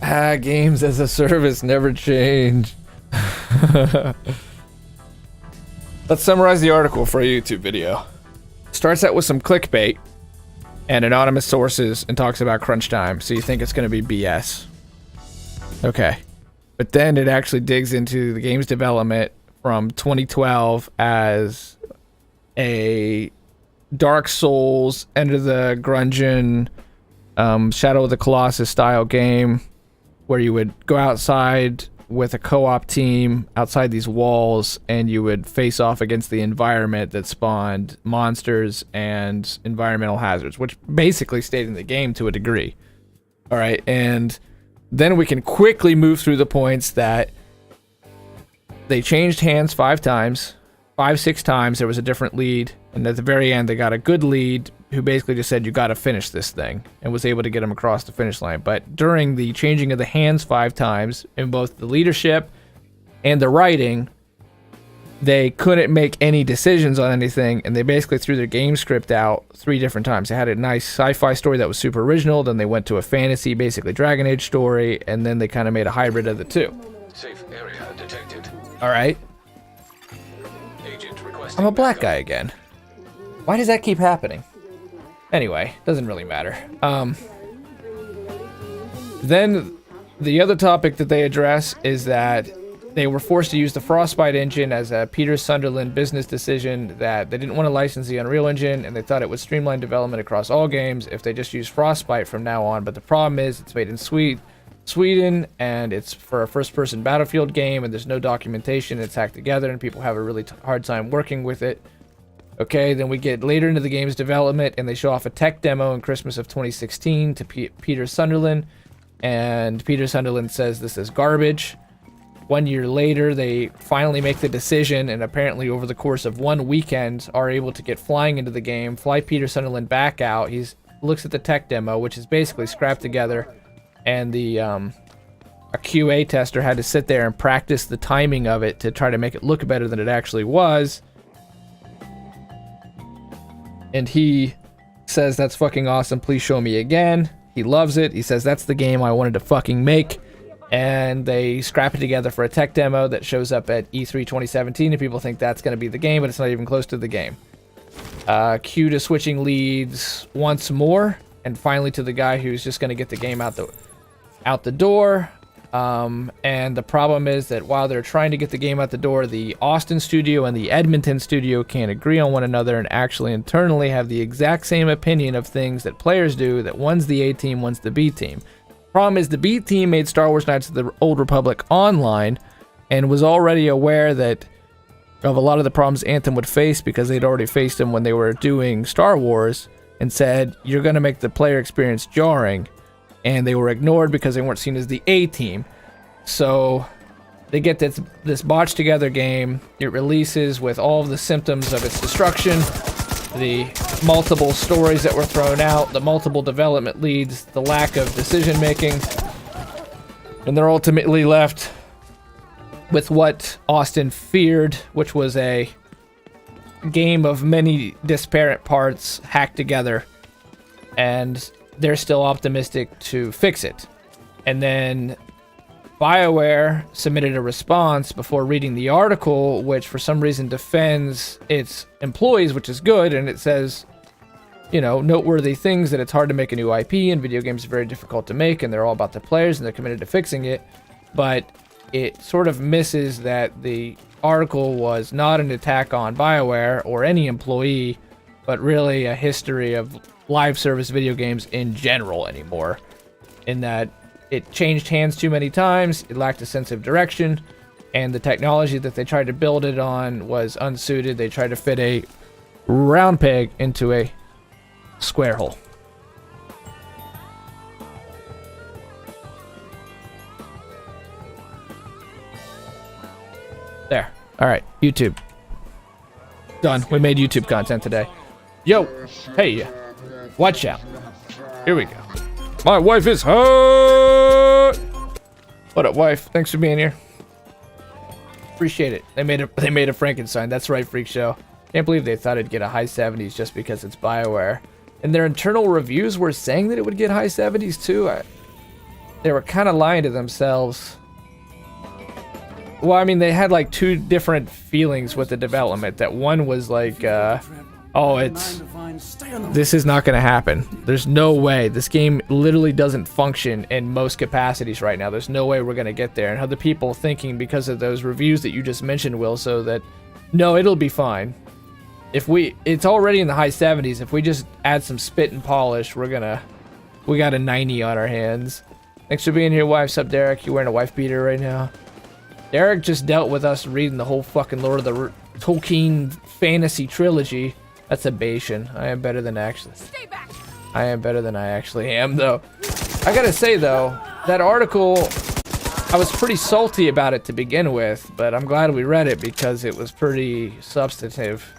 Games as a service never change. Let's summarize the article for a YouTube video. Starts out with some clickbait and anonymous sources and talks about crunch time, so you think it's going to be BS. Okay. But then it actually digs into the game's development from 2012 as a Dark Souls, Enter the Gungeon, Shadow of the Colossus style game where you would go outside with a co-op team outside these walls and you would face off against the environment that spawned monsters and environmental hazards, which basically stayed in the game to a degree. All right, and then we can quickly move through the points that they changed hands 5 times. 5-6 times there was a different lead, and at the very end they got a good lead who basically just said you got to finish this thing and was able to get him across the finish line. But during the changing of the hands 5 times in both the leadership and the writing, they couldn't make any decisions on anything, and they basically threw their game script out 3 different times. They had a nice sci-fi story that was super original, then they went to a fantasy, basically Dragon Age story, and then they kind of made a hybrid of the two. Safe area detected. All right. Agent requesting I'm a black backup. guy again. Why does that keep happening? Anyway, doesn't really matter. Then the other topic that they address is that they were forced to use the Frostbite engine as a Peter Sunderland business decision, that they didn't want to license the Unreal Engine, and they thought it would streamline development across all games if they just used Frostbite from now on. But the problem is it's made in Sweden, and it's for a first-person Battlefield game, and there's no documentation. It's hacked together, and people have a really hard time working with it. Okay, then we get later into the game's development, and they show off a tech demo in Christmas of 2016 to Peter Sunderland, and Peter Sunderland says this is garbage. 1 year later, they finally make the decision, and apparently over the course of 1 weekend are able to get flying into the game, fly Peter Sunderland back out. He looks at the tech demo, which is basically scrapped together, and a QA tester had to sit there and practice the timing of it to try to make it look better than it actually was. And he says, that's fucking awesome, please show me again. He loves it. He says, that's the game I wanted to fucking make. And they scrap it together for a tech demo that shows up at E3 2017, and people think that's going to be the game, but it's not even close to the game. Cue to switching leads once more, and finally to the guy who's just going to get the game out the door. And the problem is that while they're trying to get the game out the door, the Austin studio and the Edmonton studio can't agree on one another and actually internally have the exact same opinion of things that players do, that one's the A team, one's the B team. Problem is the B team made Star Wars Knights of the Old Republic online and was already aware of a lot of the problems Anthem would face because they'd already faced them when they were doing Star Wars, and said, you're going to make the player experience jarring. And they were ignored because they weren't seen as the A team. So they get this botched together game. It releases with all of the symptoms of its destruction, the multiple stories that were thrown out, the multiple development leads, the lack of decision making, and they're ultimately left with what Austin feared, which was a game of many disparate parts hacked together, and they're still optimistic to fix it. And then BioWare submitted a response before reading the article, which for some reason defends its employees, which is good, and it says, noteworthy things, that it's hard to make a new IP, and video games are very difficult to make, and they're all about the players, and they're committed to fixing it. But it sort of misses that the article was not an attack on BioWare or any employee, but really a history of live service video games in general anymore, in that it changed hands too many times, it lacked a sense of direction, and the technology that they tried to build it on was unsuited. They tried to fit a round peg into a square hole. There. Alright, YouTube. Done. We made YouTube content today. Yo! Hey! Watch out. Here we go. My wife is hot! What up, wife? Thanks for being here. Appreciate it. They made a Frankenstein. That's right, Freak Show. Can't believe they thought it'd get a high 70s just because it's BioWare. And their internal reviews were saying that it would get high 70s too. they were kind of lying to themselves. Well, I mean, they had like two different feelings with the development. That one was like, oh, this is not going to happen. There's no way. This game literally doesn't function in most capacities right now. There's no way we're going to get there. And other people thinking because of those reviews that you just mentioned, Will, so that, no, it'll be fine. It's already in the high 70s. If we just add some spit and polish, we got a 90 on our hands. Thanks for being here, wife. Sup, Derek? You wearing a wife beater right now? Derek just dealt with us reading the whole fucking Lord of the Tolkien fantasy trilogy. That's a Bashan. I am better than actually. I am better than I actually am, though. I gotta say, though, that article, I was pretty salty about it to begin with, but I'm glad we read it because it was pretty substantive.